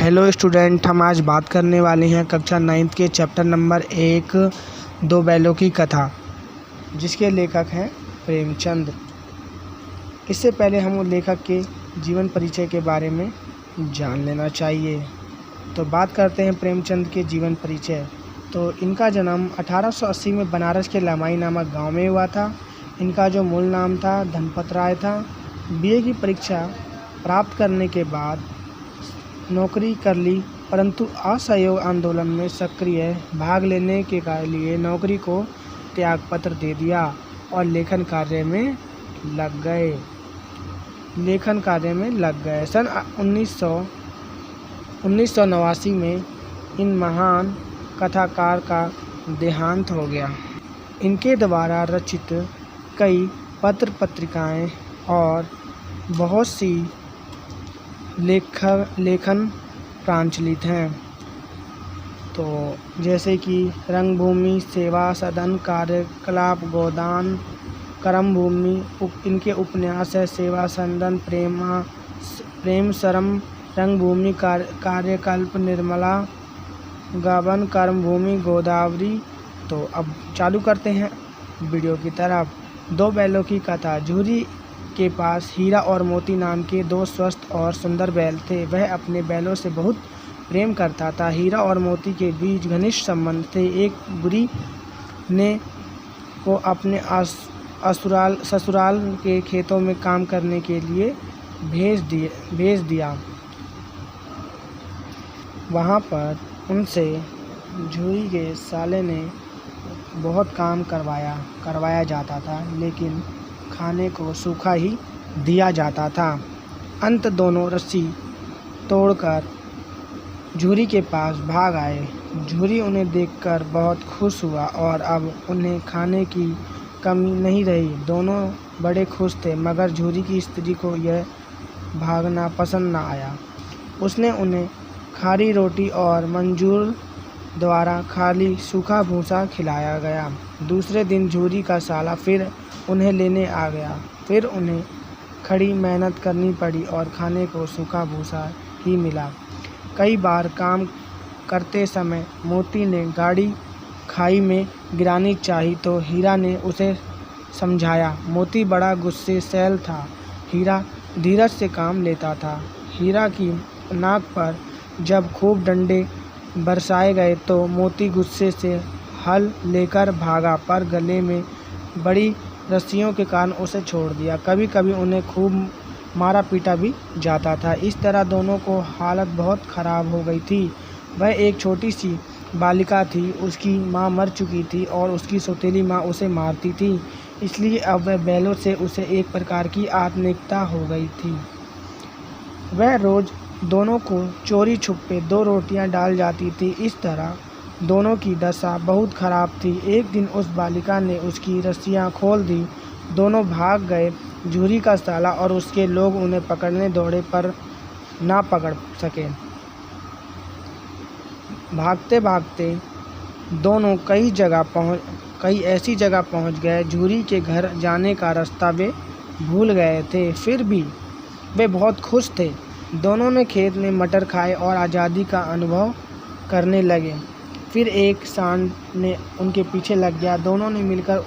Hello student, हम आज बात करने वाले हैं कक्षा 9th के चैप्टर नंबर 1 दो बैलों की कथा, जिसके लेखक हैं प्रेमचंद। इससे पहले हम लेखक के जीवन परिचय के बारे में जान लेना चाहिए। तो बात करते हैं प्रेमचंद के जीवन परिचय। तो इनका जन्म 1880 में बनारस के लमाई नामक गांव में हुआ था। इनका जो मूल नाम था धनपत राय था। बीए की परीक्षा प्राप्त करने के बाद नौकरी कर ली, परंतु असहयोग आंदोलन में सक्रिय भाग लेने के लिए नौकरी को त्यागपत्र दे दिया और लेखन कार्य में लग गए। सन 1989 में इन महान कथाकार का देहांत हो गया। इनके द्वारा रचित कई पत्र पत्रिकाएं और बहुत सी लेखन प्रचलित हैं। तो जैसे कि रंगभूमि, सेवा सदन, कार्यकलाप, गोदान, कर्मभूमि, इनके उपन्यास है सेवा सदन, प्रेम सरम, रंगभूमि, कार्यकल्प, निर्मला, गबन, कर्मभूमि, गोदावरी। तो अब चालू करते हैं वीडियो की तरफ। दो बैलों की कथा। झूरी के पास हीरा और मोती नाम के दो स्वस्थ और सुंदर बैल थे। वह अपने बैलों से बहुत प्रेम करता था। हीरा और मोती के बीच घनिष्ठ संबंध थे। एक बुरी ने को अपने ससुराल के खेतों में काम करने के लिए भेज दिया। वहाँ पर उनसे झूरी के साले ने बहुत काम करवाया जाता था, लेकिन खाने को सूखा ही दिया जाता था। अंत दोनों रस्सी तोड़कर झूरी के पास भाग आए। झूरी उन्हें देखकर बहुत खुश हुआ और अब उन्हें खाने की कमी नहीं रही। दोनों बड़े खुश थे, मगर झूरी की स्त्री को यह भागना पसंद न आया। उसने उन्हें खारी रोटी और मंजूर द्वारा खाली सूखा भूसा खिलाया गया। दूसरे दिन झूरी का साला फिर उन्हें लेने आ गया। फिर उन्हें खड़ी मेहनत करनी पड़ी और खाने को सूखा भूसा ही मिला। कई बार काम करते समय मोती ने गाड़ी खाई में गिरानी चाही तो हीरा ने उसे समझाया। मोती बड़ा गुस्सैल था। हीरा धीरज से काम लेता था। हीरा की नाक पर जब खूब डंडे बरसाए गए तो मोती गुस्से से हल लेकर भागा, पर गले में बड़ी रस्सियों के कारण उसे छोड़ दिया। कभी कभी उन्हें खूब मारा पीटा भी जाता था। इस तरह दोनों को हालत बहुत ख़राब हो गई थी। वह एक छोटी सी बालिका थी। उसकी माँ मर चुकी थी और उसकी सौतेली माँ उसे मारती थी, इसलिए अब वह बैलों से उसे एक प्रकार की आत्मीयता हो गई थी। वह रोज़ दोनों को चोरी छुपे 2 रोटियां डाल जाती थी। इस तरह दोनों की दशा बहुत ख़राब थी। एक दिन उस बालिका ने उसकी रस्सियां खोल दी। दोनों भाग गए। झूरी का साला और उसके लोग उन्हें पकड़ने दौड़े, पर ना पकड़ सके। भागते भागते दोनों कई ऐसी जगह पहुंच गए। झूरी के घर जाने का रास्ता वे भूल गए थे, फिर भी वे बहुत खुश थे। दोनों ने खेत में मटर खाए और आज़ादी का अनुभव करने लगे। फिर एक सांड ने उनके पीछे लग गया। दोनों ने मिलकर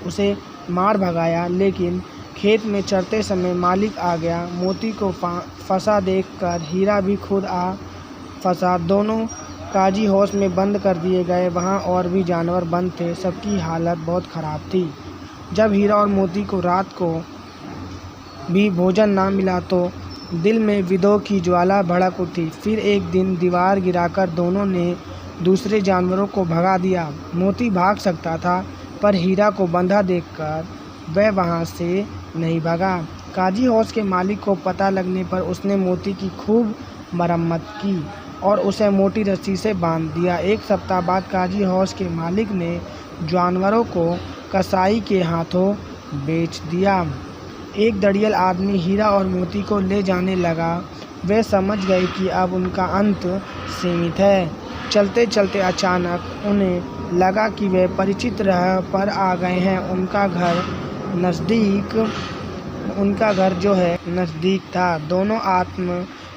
उसे मार भगाया, लेकिन खेत में चरते समय मालिक आ गया। मोती को फंसा देखकर हीरा भी खुद आ फंसा। दोनों काजी हाउस में बंद कर दिए गए। वहाँ और भी जानवर बंद थे। सबकी हालत बहुत ख़राब थी। जब हीरा और मोती को रात को भी भोजन ना मिला तो दिल में विद्रोह की ज्वाला भड़क उठी। फिर एक दिन दीवार गिराकर दोनों ने दूसरे जानवरों को भगा दिया। मोती भाग सकता था, पर हीरा को बंधा देखकर वह वहां से नहीं भागा। काजी हाउस के मालिक को पता लगने पर उसने मोती की खूब मरम्मत की और उसे मोटी रस्सी से बांध दिया। 1 सप्ताह बाद काजी हाउस के मालिक ने जानवरों को कसाई के हाथों बेच दिया। एक दड़ियल आदमी हीरा और मोती को ले जाने लगा। वे समझ गए कि अब उनका अंत सीमित है। चलते चलते अचानक उन्हें लगा कि वे परिचित राह पर आ गए हैं। उनका घर जो है नज़दीक था। दोनों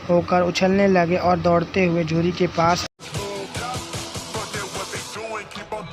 होकर उछलने लगे और दौड़ते हुए झूरी के पास Forget what they doing, keep on.